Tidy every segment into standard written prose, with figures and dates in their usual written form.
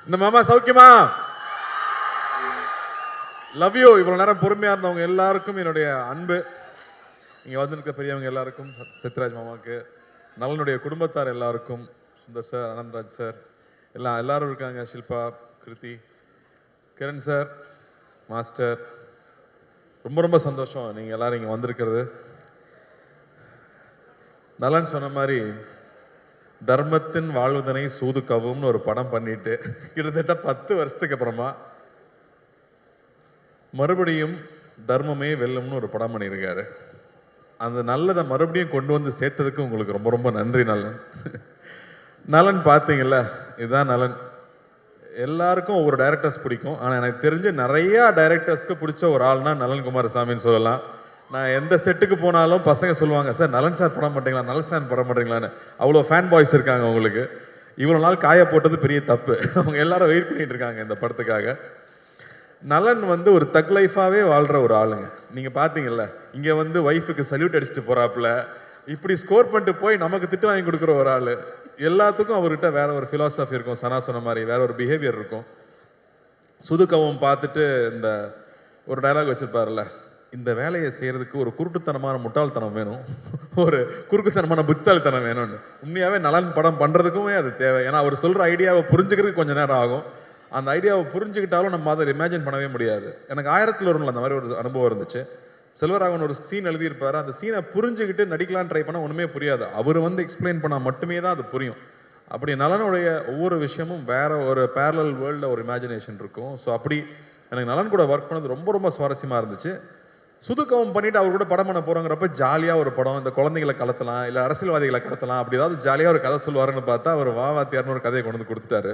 இந்த மாமா சௌக்கியமா? Love you. இவ்வளவு நேரம் பொறுமையா இருந்தவங்க எல்லாருக்கும் என்னுடைய அன்பு. இங்க வந்திருக்க பெரியவங்க எல்லாருக்கும், சத்யராஜ் மாமாவுக்கு, நலனுடைய குடும்பத்தார் எல்லாருக்கும், சுந்தர் சார், அனந்தராஜ் சார், எல்லாரும் இருக்காங்க, ஷில்பா, கிருத்தி, கிரண் சார், மாஸ்டர். ரொம்ப ரொம்ப சந்தோஷம் நீங்க எல்லாரும் இங்க வந்திருக்கிறது. நலன் சொன்ன மாதிரி தர்மத்தின் வாழ்வதனை சூது கவும்னு ஒரு படம் பண்ணிட்டு கிட்டத்தட்ட 10 வருஷத்துக்கு அப்புறமா மறுபடியும் தர்மமே வெல்லும்னு ஒரு படம் பண்ணியிருக்காரு. அந்த நல்லதை மறுபடியும் கொண்டு வந்து சேர்த்ததுக்கு உங்களுக்கு ரொம்ப ரொம்ப நன்றி நலன். நலன் பார்த்தீங்கல்ல, இதுதான் நலன். எல்லாருக்கும் ஒவ்வொரு டைரக்டர்ஸ் பிடிக்கும். ஆனால் எனக்கு தெரிஞ்ச நிறைய டைரக்டர்ஸ்க்கு பிடிச்ச ஒரு ஆள்னா நலன் குமாரசாமின்னு சொல்லலாம். நான் எந்த செட்டுக்கு போனாலும் பசங்க சொல்லுவாங்க, சார் நலன் சார் படம் மாட்டீங்களா, நலன் சார் படம் மாட்டீங்களான்னு. அவ்வளோ ஃபேன் பாய்ஸ் இருக்காங்க உங்களுக்கு. இவ்வளோ நாள் காய போட்டது பெரிய தப்பு. அவங்க எல்லாரும் வெயிட் பண்ணிட்டு இருக்காங்க இந்த படத்துக்காக. நலன் வந்து ஒரு தக் லைஃபாவே வாழ்ற ஒரு ஆளுங்க. நீங்க பாத்தீங்கல்ல, இங்க வந்து ஒய்ஃபுக்கு சல்யூட் அடிச்சுட்டு போறாப்புல, இப்படி ஸ்கோர் பண்ணிட்டு போய் நமக்கு திட்டு வாங்கி கொடுக்குற ஒரு ஆளு. எல்லாத்துக்கும் அவர்கிட்ட வேற ஒரு பிலாசபி இருக்கும். சனா சொன்ன மாதிரி வேற ஒரு பிஹேவியர் இருக்கும். சுதுக்கவும் பார்த்துட்டு இந்த ஒரு டயலாக் வச்சிருப்பாருல்ல, இந்த வேலையை செய்யறதுக்கு ஒரு குருட்டுத்தனமான முட்டாள்தனம் வேணும், ஒரு குறுக்குத்தனமான புத்தாள்தனம் வேணும்னு. உண்மையாவே நலன் படம் பண்றதுக்குமே அது தேவை. ஏன்னா அவர் சொல்ற ஐடியாவை புரிஞ்சுக்கிறதுக்கு கொஞ்சம் நேரம் ஆகும். அந்த ஐடியாவை புரிஞ்சுக்கிட்டாலும் நம்ம அதை இமேஜின் பண்ணவே முடியாது. எனக்கு 1000ல் ஒருல அந்த மாதிரி ஒரு அனுபவம் இருந்துச்சு. செல்வராகவன் ஒரு சீன் எழுதியிருப்பாரு. அந்த சீனை புரிஞ்சுக்கிட்டு நடிக்கலான்னு ட்ரை பண்ணால் ஒன்றுமே புரியாது. அவர் வந்து எக்ஸ்பிளைன் பண்ணால் மட்டுமே தான் அது புரியும். அப்படி நலனுடைய ஒவ்வொரு விஷயமும் வேற ஒரு பேரலல் வேர்ல்டில் ஒரு இமேஜினேஷன் இருக்கும். ஸோ அப்படி எனக்கு நலன் கூட ஒர்க் பண்ணது ரொம்ப ரொம்ப சுவாரஸ்யமாக இருந்துச்சு. சுதுக்கவும் பண்ணிட்டு அவர் கூட படம் பண்ண போகிறோங்கிறப்ப ஜாலியாக ஒரு படம், இந்த குழந்தைகளை கடத்தலாம், இல்லை அரசியல்வாதிகளை கடத்தலாம், அப்படி ஏதாவது ஜாலியாக ஒரு கதை சொல்லுவாருன்னு பார்த்தா அவர் வாத்தியார்னு ஒரு கதையை கொண்டு வந்து கொடுத்துட்டாரு.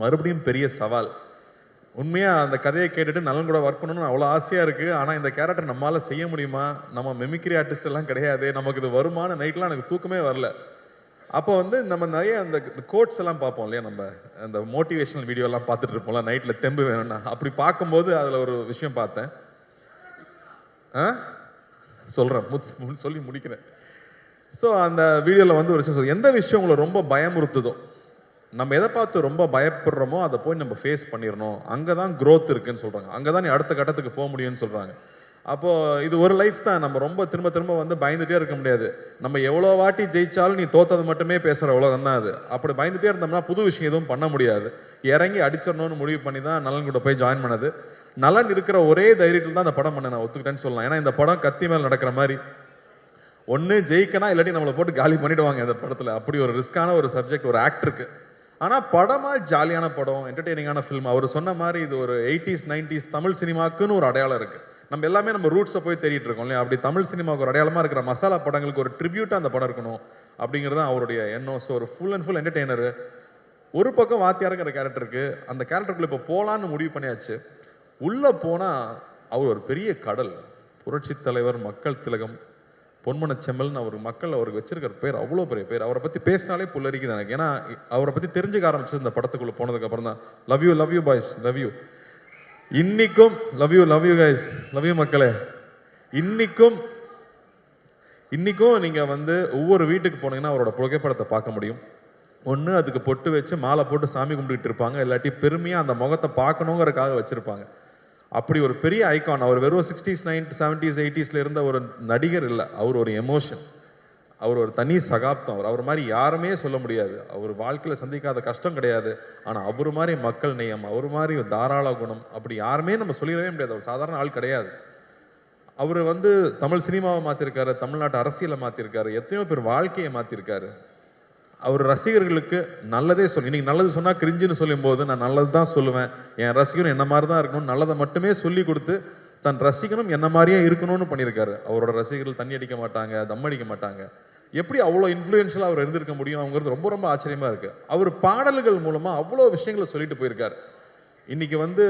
மறுபடியும் பெரிய சவால். உண்மையாக அந்த கதையை கேட்டுட்டு நலன் கூட ஒர்க் பண்ணணும்னு அவ்வளோ ஆசையாக இருக்குது. ஆனால் இந்த கேரக்டர் நம்மளால் செய்ய முடியுமா, நம்ம மெமிக்ரி ஆர்டிஸ்ட் எல்லாம் கிடையாது, நமக்கு இது வருமான நைட்லாம் எனக்கு தூக்கமே வரல. அப்போ வந்து நம்ம நிறைய அந்த கோட்ஸ் எல்லாம் பார்ப்போம் இல்லையா, நம்ம அந்த மோட்டிவேஷனல் வீடியோலாம் பார்த்துட்டு இருப்போம்ல நைட்டில் தெம்பு வேணும்னா. அப்படி பார்க்கும்போது அதில் ஒரு விஷயம் பார்த்தேன். சொல்கிறேன், சொல்லி முடிக்கிறேன். ஸோ அந்த வீடியோவில் வந்து ஒரு விஷயம், எந்த விஷயம் உங்களை ரொம்ப பயமுறுத்துதோ, நம்ம எதை பார்த்து ரொம்ப பயப்படுறோமோ அதை போய் நம்ம ஃபேஸ் பண்ணிடணும். அங்கே தான் க்ரோத் இருக்குன்னு சொல்கிறாங்க. அங்கே தான் நீ அடுத்த கட்டத்துக்கு போக முடியும்னு சொல்கிறாங்க. அப்போது இது ஒரு லைஃப் தான். நம்ம ரொம்ப திரும்ப திரும்ப வந்து பயந்துகிட்டே இருக்க முடியாது. நம்ம எவ்வளோ வாட்டி ஜெயிச்சாலும் நீ தோத்தது மட்டுமே பேசுகிற உலகம் தான் அது. அப்படி பயந்துகிட்டே இருந்தோம்னா புது விஷயம் எதுவும் பண்ண முடியாது. இறங்கி அடிச்சிடணும்னு முடிவு பண்ணி தான் நலன் கூட போய் ஜாயின் பண்ணது. நலன் இருக்கிற ஒரே தைரியத்தில் தான் அந்த படம் பண்ண நான் ஒத்துக்கிட்டேன்னு சொல்லலாம். ஏன்னா இந்த படம் கத்தி மேல் நடக்கிற மாதிரி, ஒன்று ஜெயிக்கனா இல்லாட்டி நம்மளை போட்டு காலி பண்ணிவிடுவாங்க இந்த படத்தில். அப்படி ஒரு ரிஸ்கான ஒரு சப்ஜெக்ட் ஒரு ஆக்டருக்கு. ஆனால் படமாக ஜாலியான படம், என்டர்டெய்னிங்கான ஃபில்ம். அவர் சொன்ன மாதிரி இது ஒரு 80s 90s தமிழ் சினிமாக்குன்னு ஒரு அடையாளம் இருக்குது. நம்ம எல்லாமே நம்ம ரூட்ஸை போய் தேடிட்டு இருக்கோம் இல்லையா. அப்படி தமிழ் சினிமாவுக்கு ஒரு அடையாளமாக இருக்கிற மசாலா படங்களுக்கு ஒரு ட்ரிபியூட்டாக அந்த படம் இருக்கணும் அப்படிங்கிறது தான் அவருடைய எண்ணம். ஸோ ஒரு ஃபுல் அண்ட் ஃபுல் என்டர்டெய்னர். ஒரு பக்கம் வாத்தியாருங்கிற கேரக்டருக்கு, அந்த கேரக்டருக்குள்ள இப்போ போகலான்னு முடிவு பண்ணியாச்சு. உள்ளே போனால் அவர் ஒரு பெரிய கடல். புரட்சி தலைவர், மக்கள் திலகம், பொன்மன செம்மல்னு அவர் மக்கள் அவருக்கு வச்சிருக்கிற பேர் அவ்வளோ பெரிய பேர். அவரை பற்றி பேசினாலே புல்லரிக்குது எனக்கு. ஏன்னா அவரை பற்றி தெரிஞ்சுக்க ஆரம்பிச்சது இந்த படத்துக்குள்ளே போனதுக்கு அப்புறம் தான். Love you boys, love you. இன்னைக்கும் love you guys, love you மக்களே. இன்னைக்கும் நீங்கள் வந்து ஒவ்வொரு வீட்டுக்கு போனீங்கன்னா அவரோட புகைப்படத்தை பார்க்க முடியும். ஒன்று அதுக்கு பொட்டு வச்சு மாலை போட்டு சாமி கும்பிட்டுட்டு இருப்பாங்க, இல்லாட்டி பெருமையாக அந்த முகத்தை பார்க்கணுங்கிறதுக்காக வச்சுருப்பாங்க. அப்படி ஒரு பெரிய ஐகான். அவர் வெறும் 60s 90s 70s 80s இருந்த ஒரு நடிகர் இல்லை. அவர் ஒரு எமோஷன், அவர் ஒரு தனி சகாப்தம். அவர் மாதிரி யாருமே சொல்ல முடியாது. அவர் வாழ்க்கையில் சந்திக்காத கஷ்டம் கிடையாது. ஆனால் அவர் மாதிரி மக்கள் நேயம், அவர் மாதிரி தாராள குணம் அப்படி யாருமே நம்ம சொல்லிடவே முடியாது. அவர் சாதாரண ஆள் கிடையாது. அவர் வந்து தமிழ் சினிமாவை மாற்றிருக்காரு, தமிழ்நாட்டு அரசியலை மாற்றிருக்காரு, எத்தனையோ பேர் வாழ்க்கையை மாற்றிருக்காரு. அவர் ரசிகர்களுக்கு நல்லதே இன்னைக்கு நல்லது சொன்னால் கிரிஞ்சுன்னு சொல்லும் போது நான் நல்லது தான் சொல்லுவேன். என் ரசிகனும் என்ன மாதிரி தான் இருக்கணும், நல்லதை மட்டுமே சொல்லி கொடுத்து தன் ரசிகனும் என்ன மாதிரியே இருக்கணும்னு பண்ணியிருக்காரு. அவரோட ரசிகர்கள் தண்ணி அடிக்க மாட்டாங்க, தம் அடிக்க மாட்டாங்க. எப்படி அவ்வளோ இன்ஃப்ளூயன்ஷியலாக அவர் இருந்திருக்க முடியும் அவங்கிறது ரொம்ப ரொம்ப ஆச்சரியமாக இருக்குது. அவர் பாடல்கள் மூலமாக அவ்வளோ விஷயங்களை சொல்லிட்டு போயிருக்காரு. இன்னைக்கு வந்து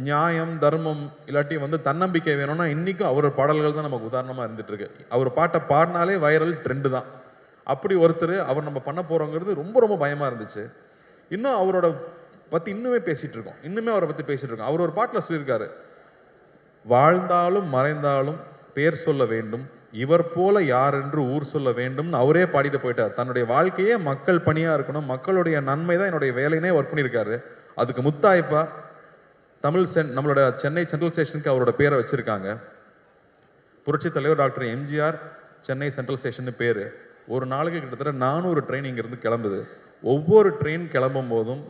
நியாயம், தர்மம், இல்லாட்டி வந்து தன்னம்பிக்கை வேணும்னா இன்றைக்கும் அவர் பாடல்கள் தான் நமக்கு உதாரணமாக இருந்துட்டு இருக்கு. அவர் பாட்டை பாடினாலே வைரல் ட்ரெண்டு தான். அப்படி ஒருத்தர் அவர் நம்ம பண்ண போகிறோங்கிறது ரொம்ப ரொம்ப பயமாக இருந்துச்சு. இன்னும் அவரோட பற்றி இன்னுமே அவரை பற்றி பேசிகிட்டு இருக்கோம். அவர் ஒரு பாட்டில் சொல்லியிருக்காரு, வாழ்ந்தாலும் மறைந்தாலும் பேர் சொல்ல வேண்டும், இவர் போல யார் என்று ஊர் சொல்ல வேண்டும்னு அவரே பாடிட்டு போயிட்டார். தன்னுடைய வாழ்க்கையே மக்கள் பணியாக இருக்கணும், மக்களுடைய நன்மை தான் என்னுடைய வேலைனே ஒர்க் பண்ணியிருக்காரு. அதுக்கு முத்தாய்ப்பா தமிழ் நம்மளோட சென்னை சென்ட்ரல் ஸ்டேஷனுக்கு அவரோட பேரை வச்சிருக்காங்க. புரட்சி தலைவர் doctor MGR Chennai central station பேர். ஒரு நாளைக்கு கிட்டத்தட்ட 400 ட்ரெயின் இங்கேருந்து கிளம்புது. ஒவ்வொரு ட்ரெயின் கிளம்பும் போதும்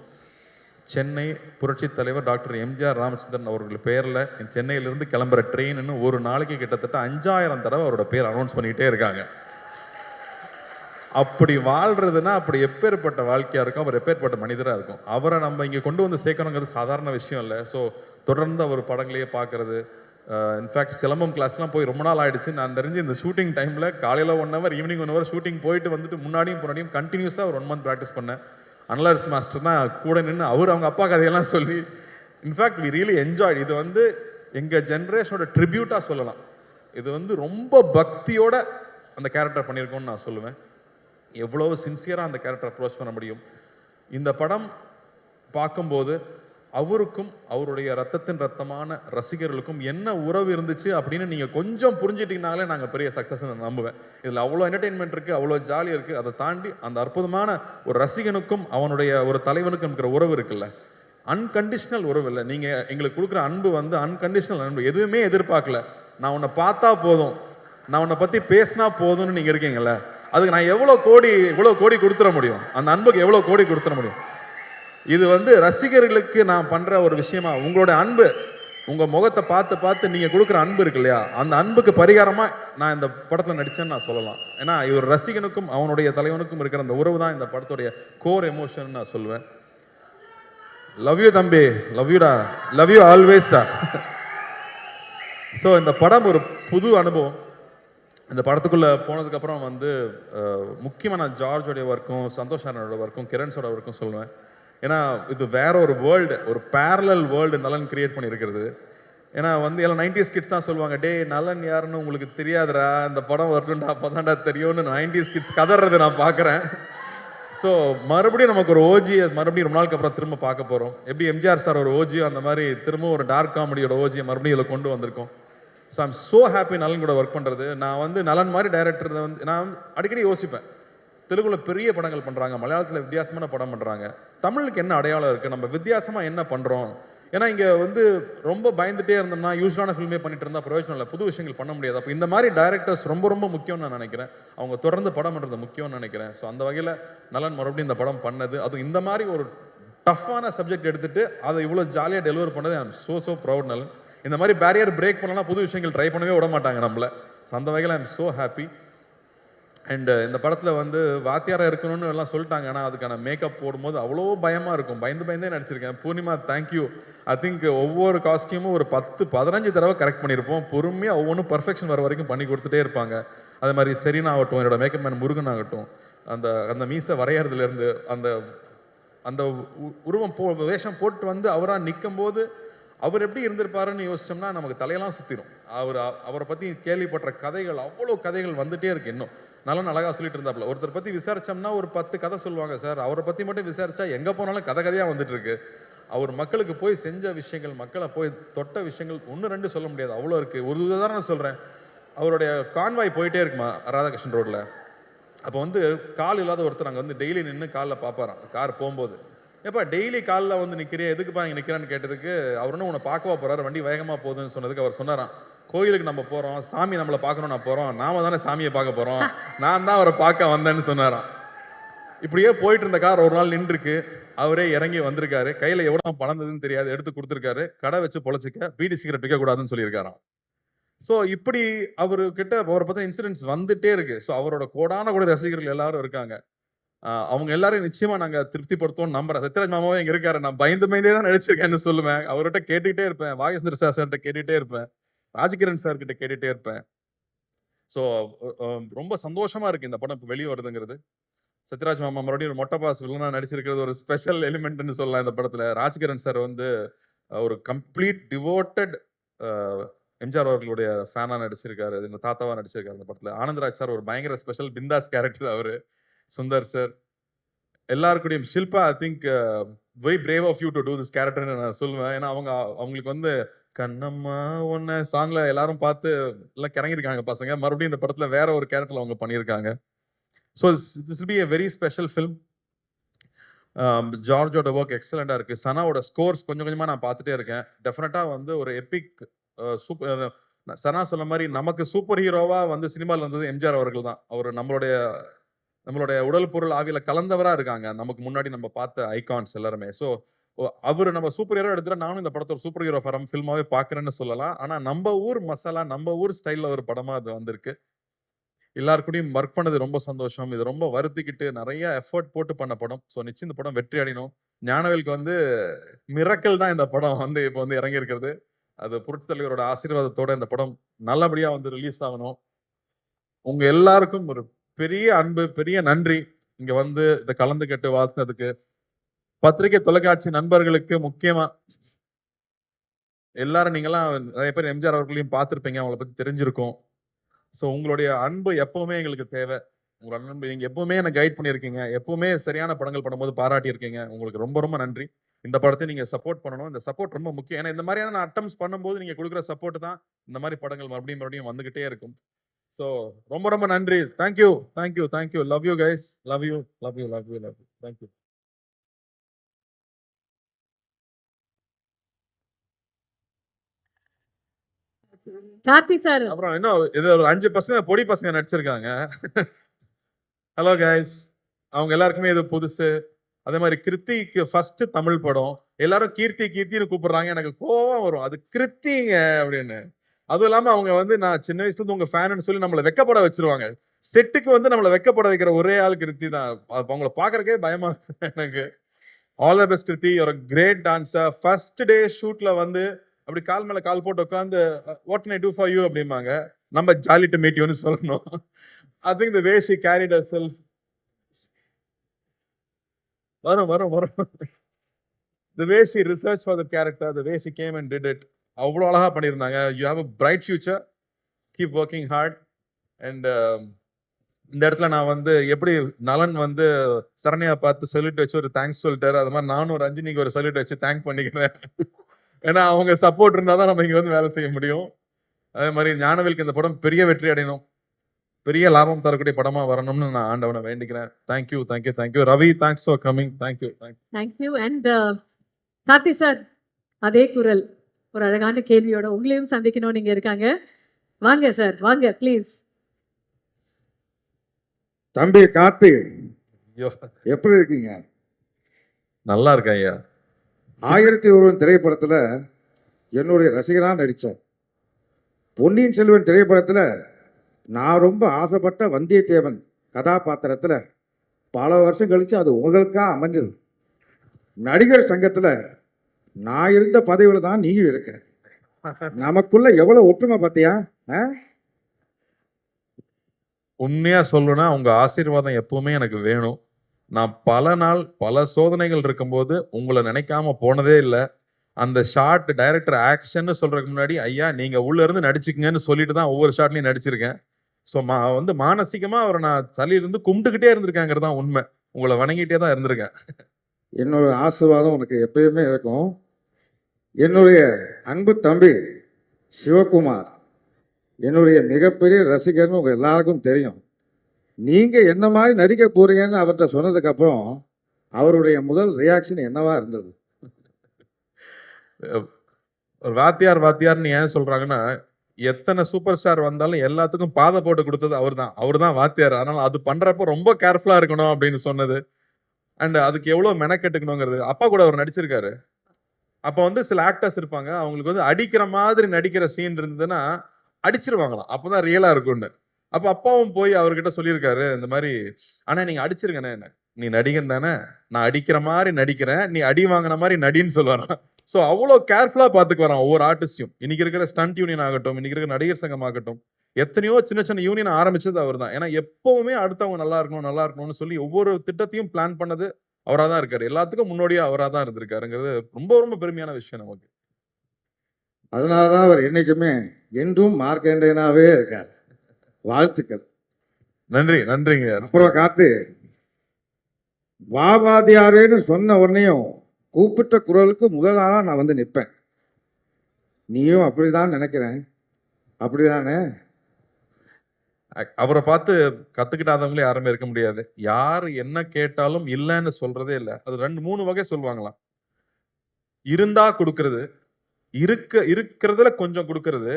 சென்னை புரட்சி தலைவர் டாக்டர் எம்ஜிஆர் ராமச்சந்திரன் அவர்கள் பேரில் சென்னையிலிருந்து கிளம்புற ட்ரெயின்னு ஒரு நாளைக்கு கிட்டத்தட்ட 5000 தடவை அவரோட பேர் அனௌன்ஸ் பண்ணிக்கிட்டே இருக்காங்க. அப்படி வாழ்றதுன்னா அப்படி எப்பேற்பட்ட வாழ்க்கையாக இருக்கும், அவர் எப்பேற்பட்ட மனிதராக இருக்கும். அவரை நம்ம இங்கே கொண்டு வந்து சேர்க்கணுங்கிறது சாதாரண விஷயம் இல்லை. ஸோ தொடர்ந்து அவர் படங்களையே பார்க்கறது. இன்ஃபேக்ட் சிலம்பம் கிளாஸ்லாம் போய் ரொம்ப நாள் ஆகிடுச்சு. நான் தெரிஞ்சு இந்த ஷூட்டிங் டைமில் காலையில் 1 hour ஈவினிங் 1 hour ஷூட்டிங் போயிட்டு வந்துட்டு முன்னாடியும் கண்டினியூஸாக ஒரு 1 month ப்ராக்டிஸ் பண்ணேன். அனலர்ஸ் மாஸ்டர் தான் கூட நின்று அவங்க அப்பா கதையெல்லாம் சொல்லி இன்ஃபேக்ட் வி ரியலி என்ஜாய். இது வந்து எங்கள் ஜென்ரேஷனோட ட்ரிபியூட்டாக சொல்லலாம். இது வந்து ரொம்ப பக்தியோட அந்த கேரக்டர் பண்ணியிருக்கோன்னு நான் சொல்லுவேன். எவ்வளோ சின்சியராக அந்த கேரக்டர் அப்ரோச் பண்ண முடியும். இந்த படம் பார்க்கும்போது அவருக்கும் அவருடைய ரத்தத்தின் ரத்தமான ரசிகர்களுக்கும் என்ன உறவு இருந்துச்சு அப்படின்னு நீங்கள் கொஞ்சம் புரிஞ்சிட்டிங்கனாலே நாங்கள் பெரிய சக்ஸஸ் நம்புவேன். இதில் அவ்வளோ என்டர்டெயின்மெண்ட் இருக்குது, அவ்வளோ ஜாலியாக இருக்குது. அதை தாண்டி அந்த அற்புதமான ஒரு ரசிகனுக்கும் அவனுடைய ஒரு தலைவனுக்கும் இருக்கிற உறவு இருக்குல்ல, அன்கண்டிஷனல் உறவு இல்லை. நீங்கள் எங்களுக்கு கொடுக்குற அன்பு வந்து அன்கண்டிஷனல் அன்பு. எதுவுமே எதிர்பார்க்கல. நான் உன்னை பார்த்தா போதும், நான் உன்னை பற்றி பேசினா போதும்னு நீங்கள் இருக்கீங்கல்ல, அதுக்கு நான் எவ்வளோ கோடி கொடுத்துட முடியும்? அந்த அன்புக்கு எவ்வளோ கோடி கொடுத்துட முடியும்? இது வந்து ரசிகர்களுக்கு நான் பண்ணுற ஒரு விஷயமா. உங்களோட அன்பு, உங்கள் முகத்தை பார்த்து நீங்கள் கொடுக்குற அன்பு இருக்கு இல்லையா, அந்த அன்புக்கு பரிகாரமாக நான் இந்த படத்தில் நடித்தேன்னு நான் சொல்லலாம். ஏன்னா இவர் ரசிகனுக்கும் அவனுடைய தலைவனுக்கும் இருக்கிற அந்த உறவு தான் இந்த படத்துடைய கோர் எமோஷன் நான் சொல்லுவேன். லவ் யூ தம்பி, லவ் யூடா, லவ் யூ ஆல்வேஸ்டா. ஸோ இந்த படம் ஒரு புது அனுபவம். இந்த படத்துக்குள்ளே போனதுக்கப்புறம் வந்து முக்கியமாக நான் ஜார்ஜோடைய ஒர்க்கும் சந்தோஷ் நாராயணோட ஒர்க்கும் கிரண்ஸோட ஒர்க்கும் சொல்லுவேன். ஏன்னா இது வேற ஒரு வேர்ல்டு, ஒரு பேரலல் வேர்ல்டு நலன் கிரியேட் பண்ணியிருக்கிறது. ஏன்னா வந்து எல்லாம் 90s கிட்ஸ் தான் சொல்லுவாங்க, டே நலன் யாருன்னு உங்களுக்கு தெரியாதுடா, இந்த படம் வரட்டும்டா அப்போதான்டா தெரியும்னு 90s கிட்ஸ் கதறது நான் பார்க்குறேன். ஸோ மறுபடியும் நமக்கு ஒரு ஓஜி மறுபடியும் ரொம்ப நாளுக்கு அப்புறம் திரும்ப பார்க்க போகிறோம். எப்படி எம்ஜிஆர் சார் ஒரு ஓஜியோ அந்த மாதிரி திரும்ப ஒரு டார்க் காமெடியோட ஓஜியை மறுபடியும் இதில் கொண்டு வந்திருக்கோம். ஸோ ஐம் ஸோ ஹாப்பி நலன் கூட ஒர்க் பண்ணுறது. நான் வந்து நலன் மாதிரி டைரக்டர் வந்து நான் அடிக்கடி யோசிப்பேன், தெலுங்குல பெரிய படங்கள் பண்ணுறாங்க, மலையாளத்தில் வித்தியாசமான படம் பண்ணுறாங்க, தமிழுக்கு என்ன அடையாளம் இருக்குது, நம்ம வித்தியாசமாக என்ன பண்ணுறோம்? ஏன்னா இங்கே வந்து ரொம்ப பயந்துட்டே இருந்தோம்னா யூஸ்வலான ஃபில்மே பண்ணிட்டு இருந்தால் பிரயோஜனம் இல்லை, புது விஷயங்கள் பண்ண முடியாது. அப்போ இந்த மாதிரி டைரக்டர்ஸ் ரொம்ப முக்கியம்னு நான் நினைக்கிறேன். அவங்க தொடர்ந்து படம் பண்ணுறது முக்கியம்னு நினைக்கிறேன். ஸோ அந்த வகையில் நலன் மறுபடியும் இந்த படம் பண்ணது, அதுவும் இந்த மாதிரி ஒரு டஃப்பான சப்ஜெக்ட் எடுத்துட்டு அதை இவ்வளோ ஜாலியாக டெலிவர் பண்ணது ஐ எம் ஸோ ப்ரௌட் நலன். இந்த மாதிரி பேரியர் பிரேக் பண்ணலாம், புது விஷயங்கள் ட்ரை பண்ணவே விட மாட்டாங்க நம்மளை. ஸோ அந்த வகையில் I am so happy. And இந்த படத்தில் வந்து வாத்தியாராக இருக்கணும்னு எல்லாம் சொல்லிட்டாங்க. ஆனால் அதுக்கான மேக்கப் போடும்போது அவ்வளோ பயமாக இருக்கும், பயந்தே நடிச்சிருக்கேன். பூர்ணிமா தேங்க்யூ. ஐ திங்க் ஒவ்வொரு காஸ்டியூமும் ஒரு 10-15 தடவை கரெக்ட் பண்ணியிருப்போம். பொறுமையாக ஒவ்வொன்றும் பர்ஃபெக்ஷன் வர வரைக்கும் பண்ணி கொடுத்துட்டே இருப்பாங்க. அதே மாதிரி செரீனா ஆகட்டும், என்னோட மேக்கப் மேன் முருகன் ஆகட்டும், அந்த மீசை வரையறதுலேருந்து அந்த உருவம் வேஷம் போட்டு வந்து அவராக நிற்கும் போது அவர் எப்படி இருந்திருப்பாருன்னு யோசிச்சோம்னா நமக்கு தலையெல்லாம் சுற்றிடும். அவரை பற்றி கேள்விப்பட்ட கதைகள், அவ்வளோ கதைகள் வந்துட்டே இருக்கு. இன்னும் நல்லா அழகாக சொல்லிட்டு இருந்தாப்புல. ஒருத்தர் பற்றி விசாரிச்சோம்னா ஒரு 10 கதை சொல்லுவாங்க சார், அவரை பற்றி மட்டும் விசாரிச்சா எங்கே போனாலும் கதையாக வந்துட்டு இருக்கு. அவர் மக்களுக்கு போய் செஞ்ச விஷயங்கள், மக்களை போய் தொட்ட விஷயங்கள் 1-2 சொல்ல முடியாது, அவ்வளோ இருக்கு. ஒரு உதாரணம் சொல்கிறேன். அவருடைய கான்வாய் போயிட்டே இருக்குமா ராதாகிருஷ்ணன் ரோட்டில். அப்போ வந்து கால் இல்லாத ஒருத்தர் அங்கே வந்து டெய்லி நின்று காலில் பார்ப்பாராம் கார் போகும்போது. எப்போ டெய்லி காலில் வந்து நிற்கிறேன், எதுக்குப்பா இங்கே நிற்கிறான்னு கேட்டதுக்கு அவர் ஒன்றும் உன்னை பார்க்கவா போகிறாரு, வண்டி வேகமாக போகுதுன்னு சொன்னதுக்கு அவர் சொன்னாராம், கோயிலுக்கு நம்ம போகிறோம், சாமி நம்மளை பார்க்கணும், நான் போகிறோம், நாம தானே சாமியை பார்க்க போகிறோம், நான் தான் அவரை பார்க்க வந்தேன்னு சொன்னாராம். இப்படியே போயிட்டு இருந்த கார் ஒரு நாள் நின்றுருக்கு. அவரே இறங்கி வந்திருக்காரு, கையில் எவ்வளோ பணம் தெரியாது, எடுத்து கொடுத்துருக்காரு, கடை வச்சு பொழைச்சிக்க, பீடி சிகரெட் விற்கக்கூடாதுன்னு சொல்லியிருக்காராம். ஸோ இப்படி அவர்கிட்ட அவரை பற்றின இன்சிடென்ட்ஸ் வந்துட்டே இருக்கு. ஸோ அவரோட கோடான கூட ரசிகர்கள் எல்லாரும் இருக்காங்க. அவங்க எல்லாரும் நிச்சயமா நாங்க திருப்திப்படுத்துவோம் நம்புறேன். சத்யராஜ் மாமாவே இங்க இருக்காரு, நான் பயந்தே தான் நடிச்சிருக்கேன்னு சொல்லுவேன். அவர்கிட்ட கேட்டுக்கிட்டே இருப்பேன், வாகேஸ்வர சார்கிட்ட கேட்டுட்டே இருப்பேன், ராஜ்கிரண் சார் கிட்ட கேட்டுட்டே இருப்பேன். ஸோ ரொம்ப சந்தோஷமா இருக்கு இந்த படம் இப்போ வெளியே வருதுங்கிறது. சத்யராஜ் மாமா மறுபடியும் ஒரு மொட்டை பாஸ் வில்லனா நடிச்சிருக்கிறது ஒரு ஸ்பெஷல் எலிமெண்ட்னு சொல்லலாம் இந்த படத்துல. ராஜ்கிரண் சார் வந்து ஒரு கம்ப்ளீட் டிவோட்டட் எம்ஜிஆர் அவர்களுடைய ஃபேனா நடிச்சிருக்காரு, இந்த தாத்தாவா நடிச்சிருக்காரு இந்த படத்துல. ஆனந்த்ராஜ் சார் ஒரு பயங்கர ஸ்பெஷல் பிந்தாஸ் கேரக்டர் அவரு. சுந்தர் சார் எல்லாருக்கூடையும். Shilpa I think very brave of you to do this கேரக்டர்னு நான் சொல்லுவேன். ஏன்னா அவங்களுக்கு வந்து கண்ணம்மா ஒன்ன சாங்ல எல்லாரும் பார்த்து எல்லாம் கிறங்கிருக்காங்க பசங்க. மறுபடியும் இந்த படத்துல வேற ஒரு கேரக்டர்ல அவங்க பண்ணியிருக்காங்க. So this will be a very special film. ஜார்ஜோட ஒர்க் எக்ஸலண்டாக இருக்குது. சனாவோட ஸ்கோர்ஸ் கொஞ்சம் கொஞ்சமாக நான் பார்த்துட்டே இருக்கேன். டெஃபினட்டாக வந்து ஒரு எபிக் சூப்பர். சனா சொன்ன மாதிரி நமக்கு சூப்பர் ஹீரோவாக வந்து சினிமாவில் இருந்தது எம்ஜிஆர் அவர்கள் தான். அவர் நம்மளுடைய உடல் பொருள் ஆவியில கலந்தவராக இருக்காங்க. நமக்கு முன்னாடி நம்ம பார்த்த ஐகான்ஸ் எல்லாருமே. ஸோ அவர் நம்ம சூப்பர் ஹீரோ எடுத்துட்டா நானும் இந்த படத்தை ஒரு சூப்பர் ஹீரோ ஃபில்மாவே பார்க்குறேன்னு சொல்லலாம். ஆனால் நம்ம ஊர் மசாலா, நம்ம ஊர் ஸ்டைலில் ஒரு படமாக அது வந்திருக்கு. எல்லாருக்கூடையும் ஒர்க் பண்ணது ரொம்ப சந்தோஷம். இது ரொம்ப வருத்திக்கிட்டு நிறைய எஃபர்ட் போட்டு பண்ண படம். ஸோ நிச்சயம் இந்த படம் வெற்றி அடையணும். ஞானவேலுக்கு வந்து மிரக்கல் தான் இந்த படம் வந்து இப்போ வந்து இறங்கி இருக்கிறது. அது புரட்சி தலைவரோட ஆசீர்வாதத்தோட இந்த படம் நல்லபடியா வந்து ரிலீஸ் ஆகணும். உங்க எல்லாருக்கும் ஒரு பெரிய அன்பு, பெரிய நன்றி. இங்க வந்து இதை கலந்துக்கிட்டு வாழ்த்துனதுக்கு. பத்திரிகை தொலைக்காட்சி நண்பர்களுக்கு முக்கியமா எல்லாரும் நீங்களாம் நிறைய பேர் எம்ஜிஆர் அவர்களையும் பார்த்துருப்பீங்க, அவங்கள பத்தி தெரிஞ்சிருக்கும். ஸோ உங்களுடைய அன்பு எப்பவுமே எங்களுக்கு தேவை. உங்களோட அன்பு நீங்க எப்பவுமே என்ன கைட் பண்ணியிருக்கீங்க, எப்பவுமே சரியான படங்கள் பண்ணும்போது பாராட்டி இருக்கீங்க. உங்களுக்கு ரொம்ப ரொம்ப நன்றி. இந்த படத்தை நீங்க சப்போர்ட் பண்ணணும். இந்த சப்போர்ட் ரொம்ப முக்கியம். ஏன்னா இந்த மாதிரியான அட்டம்ஸ் பண்ணும்போது நீங்க கொடுக்குற சப்போர்ட் தான் இந்த மாதிரி படங்கள் மறுபடியும் மறுபடியும் வந்துகிட்டே இருக்கும். ஸோ ரொம்ப ரொம்ப நன்றி. Thank you thank you thank you. Love you guys. Love you love you love you love you. Thank you. Karthi sir. அப்புறம் இன்னும் இது ஒரு 5 பசங்க பொடி பசங்க நடிச்சிருக்காங்க. Hello guys. அவங்க எல்லாருக்குமே இது புதுசு. அதே மாதிரி கிருத்திக்கு ஃபர்ஸ்ட் தமிழ் படம். எல்லாரும் கீர்த்தி கீர்த்தின்னு கூப்பிடுறாங்க. எனக்கு கோவம் வரும். அது கிருத்திங்க அப்படின்னு. அதுவும் இல்லாம அவங்க வந்து நான் சின்ன வயசுல இருந்து உங்க ஃபேன்னு சொல்லி நம்மளை வெக்கப்பட வச்சிருவாங்க. செட்டுக்கு வந்து நம்மளை வெக்கப்பட வைக்கிற ஒரே ஆள் கிருத்தி தான். அவங்கள பாக்குறதுக்கே பயமா எனக்கு. All the best Krithi. ஒரு கிரேட் டான்ஸர். ஃபர்ஸ்ட் டே ஷூட்ல வந்து அப்படி கால் மேல கால் போட்டு உட்காந்து what can I do for you அப்படிம்பாங்க. நம்ம ஜாலி டு மீட் யூன்னு சொல்லணும். I think the way she carried herself. வரும். The way she researched for the character, the way she came and did it, அவ்வளோ அழகா பண்ணியிருந்தாங்க. You have a bright future. Keep working hard. And இந்த இடத்துல நான் வந்து எப்படி நலன் வந்து சரண்யா பார்த்து சல்யூட் வச்சு ஒரு தேங்க்ஸ் சொல்லிட்டாரு, அது மாதிரி நானும் ஒரு ரஞ்சினிக்கு ஒரு சல்யூட் வச்சு தேங்க் பண்ணிக்கிறேன். ஏன்னா அவங்க சப்போர்ட் இருந்தால் தான் நம்ம இங்கே வந்து வேலை செய்ய முடியும். அதே மாதிரி ஞானவேலுக்கு இந்த படம் பெரிய வெற்றி அடையணும், பெரிய லாபம் தரக்கூடிய படமா வரணும்னு நான் ஆண்டவனை வேண்டிக்கிறேன். Thank you thank you thank you. Ravi, thanks for coming. Thank you thank you. And Karthi sir, அதே குரல் ஒரு அழகான கேள்வியோட உங்களையும் சந்திக்கணும் நீங்க இருக்காங்க. வாங்க சார், வாங்க ப்ளீஸ். தம்பி கார்த்தி, எப்படி இருக்கீங்க? நல்லா இருக்கேன் ஐயா. 1001 திரைப்படத்துல என்னுடைய ரசிகனா நடித்தேன். பொன்னியின் செல்வன் திரைப்படத்துல நான் ரொம்ப ஆசைப்பட்ட வந்தியத்தேவன் கதாபாத்திரத்துல பல வருஷம் கழிச்சு அது உங்களுக்கா அமைஞ்சது. நடிகர் சங்கத்துல நான் இருந்த பதவியில தான் நீயும் இருக்க. நமக்குள்ள எவ்வளவு ஒற்றுமை பார்த்தியா? உண்மையா சொல்லணும்னா உங்க ஆசீர்வாதம் எப்பவுமே எனக்கு வேணும். நான் பல நாள் பல சோதனைகள் இருக்கும்போது உங்களை நினைக்காம போனதே இல்லை. அந்த ஷார்ட் டைரக்டர் ஆக்ஷன் சொல்றதுக்கு முன்னாடி ஐயா நீங்க உள்ள இருந்து நடிச்சுக்கங்கன்னு சொல்லிட்டு தான் ஒவ்வொரு ஷாட்லையும் நடிச்சிருக்கேன். ஸோ வந்து மானசீகமா அவரை நான் தலையிலிருந்து கும்பிட்டுக்கிட்டே இருந்திருக்கேங்கிறது தான் உண்மை. உங்களை வணங்கிட்டே தான் இருந்திருக்கேன். என்னோட ஆசீர்வாதம் உனக்கு எப்பயுமே இருக்கும். என்னுடைய அன்பு தம்பி சிவகுமார் என்னுடைய மிகப்பெரிய ரசிகர்னு உங்கள் எல்லாருக்கும் தெரியும். நீங்கள் என்ன மாதிரி நடிக்க போறீங்கன்னு அவர்கிட்ட சொன்னதுக்கப்புறம் அவருடைய முதல் ரியாக்ஷன் என்னவா இருந்தது? ஒரு வாத்தியார்னு ஏன் சொல்றாங்கன்னா, எத்தனை சூப்பர் ஸ்டார் வந்தாலும் எல்லாத்துக்கும் பாதை போட்டு கொடுத்தது அவர் தான் வாத்தியார். அதனால அது பண்றப்ப ரொம்ப கேர்ஃபுல்லா இருக்கணும் அப்படின்னு சொன்னது. அண்ட் அதுக்கு எவ்வளவு மெனக்கெட்டுக்கணுங்கிறது. அப்பா கூட அவர் நடிச்சிருக்காரு. அப்ப வந்து சில ஆக்டர்ஸ் இருப்பாங்க, அவங்களுக்கு வந்து அடிக்கிற மாதிரி நடிக்கிற சீன் இருந்ததுன்னா அடிச்சிருவாங்களாம், அப்பதான் ரியலா இருக்கும்னு. அப்ப அப்பாவும் போய் அவர்கிட்ட சொல்லியிருக்காரு இந்த மாதிரி, ஆனா நீங்க அடிச்சிருங்கண்ணே, என்ன நீ நடிகன் தானே, நான் அடிக்கிற மாதிரி நடிக்கிறேன், நீ அடி வாங்கின மாதிரி நடின்னு சொல்லுவாராம். ஸோ அவ்வளோ கேர்ஃபுல்லா பார்த்துக்கு வரான் ஒவ்வொரு ஆர்டிஸ்டையும். இன்னைக்கு இருக்கிற ஸ்டண்ட் யூனியன் ஆகட்டும், இன்னைக்கு இருக்கிற நடிகர் சங்கம் ஆகட்டும், எத்தனையோ சின்ன சின்ன யூனியன் ஆரம்பிச்சது அவர் தான். ஏன்னா எப்பவுமே அடுத்தவங்க நல்லா இருக்கணும்னு சொல்லி ஒவ்வொரு திட்டத்தையும் பிளான் பண்ணது அவராக தான் இருக்காரு. எல்லாத்துக்கும் முன்னோடியா அவராக தான் இருந்திருக்காருங்கிறது ரொம்ப ரொம்ப பெருமையான விஷயம் நமக்கு. அதனாலதான் அவர் என்னைக்குமே என்றும் மார்க்கண்டேனாவே இருக்கார். வாழ்த்துக்கள். நன்றிங்க. அப்புறம் காத்து, வாவாதியாரேன்னு சொன்ன உடனேயும் கூப்பிட்ட குரலுக்கு முதல் ஆளா நான் வந்து நிற்பேன். நீயும் அப்படிதான் நினைக்கிறேன், அப்படிதானே? அவரை பார்த்து கத்துக்கிட்டாதவங்களே யாருமே இருக்க முடியாது. யார் என்ன கேட்டாலும் இல்லைன்னு சொல்றதே இல்லை. அது 2-3 வகை சொல்லுவாங்களாம். இருந்தா கொடுக்கறது, இருக்கிறதுல கொஞ்சம் கொடுக்கறது,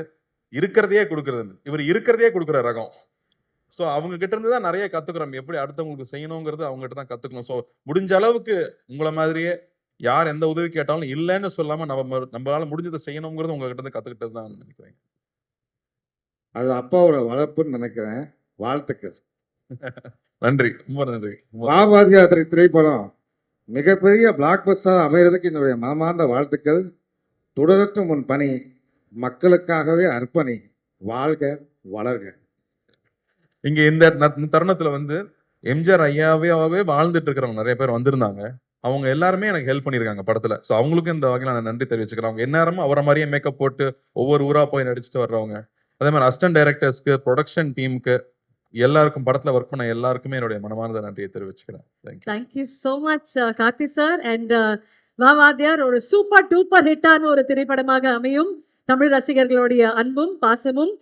இருக்கிறதையே கொடுக்கறது. இவர் இருக்கிறதையே கொடுக்குற ரகம். ஸோ அவங்க கிட்ட இருந்து தான் நிறைய கத்துக்கிறோம். எப்படி அடுத்தவங்களுக்கு செய்யணுங்கிறது அவங்க கிட்ட தான் கத்துக்கணும். ஸோ முடிஞ்ச அளவுக்கு உங்களை மாதிரியே யார் எந்த உதவி கேட்டாலும் இல்லைன்னு சொல்லாம நம்மளால முடிஞ்சதை செய்யணுங்கிறது உங்ககிட்ட இருந்து கத்துக்கிட்டது தான் நினைக்கிறேன். அது அப்பாவோட வளர்ப்புன்னு நினைக்கிறேன். வாழ்த்துக்கள். நன்றி, ரொம்ப நன்றி. வாவாதியார் திரைப்படம் மிகப்பெரிய பிளாக் பஸ்டர் அமைகிறதுக்கு என்னுடைய மனமார்ந்த வாழ்த்துக்கள். தொடரட்டும் உன் பணி, மக்களுக்காகவே அர்ப்பணி, வாழ்க வளர்க. இங்க இந்த தருணத்துல வந்து எம்ஜிஆர் ஐயாவே வாழ்ந்துட்டு இருக்கிறவங்க நிறைய பேர் வந்திருந்தாங்க. அவங்க எல்லாருமே எனக்கு ஹெல்ப் பண்ணியிருக்காங்க படத்துல. ஸோ அவங்களுக்கும் இந்த வகையில் நான் நன்றி தெரிவிச்சுக்கிறேன். அவங்க எந்நேரமும் அவரை மாதிரியே மேக்கப் போட்டு ஒவ்வொரு ஊரா போய் நடிச்சுட்டு வர்றவங்க. அதே மாதிரி அசிஸ்டன்ட் டைரக்டர்ஸ்க்கு, ப்ரொடக்ஷன் டீமுக்கு, எல்லாருக்கும் படத்துல ஒர்க் பண்ண எல்லாருக்குமே என்னுடைய மனமார்ந்த நன்றியை தெரிவிச்சுக்கிறேன். Thank you. Thank you so much Karthi sir. And Vaa Vaathiyaar ஒரு சூப்பர் டூப்பர் ஹிட்டான ஒரு திரைப்படமாக அமையும். தமிழ் ரசிகர்களுடைய அன்பும் பாசமும்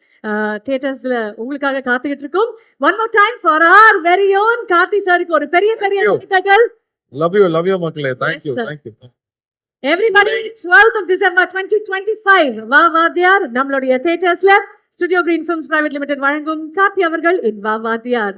தியேட்டர்ஸ்ல உங்களுக்காக காத்துக்கிட்டு இருக்கோம். One more time for our very own Karthi சாருக்கு ஒரு பெரிய வாழ்த்துக்கள். லவ் யூ மக்களே. Thank you. Everybody, 12th of December 2025 Vaa Vaathiyaar நம்மளுடைய தியேட்டர்ஸ்ல studio green films private limited வழங்கும் கார்த்தி அவர்கள் இன் வாவாதியார்.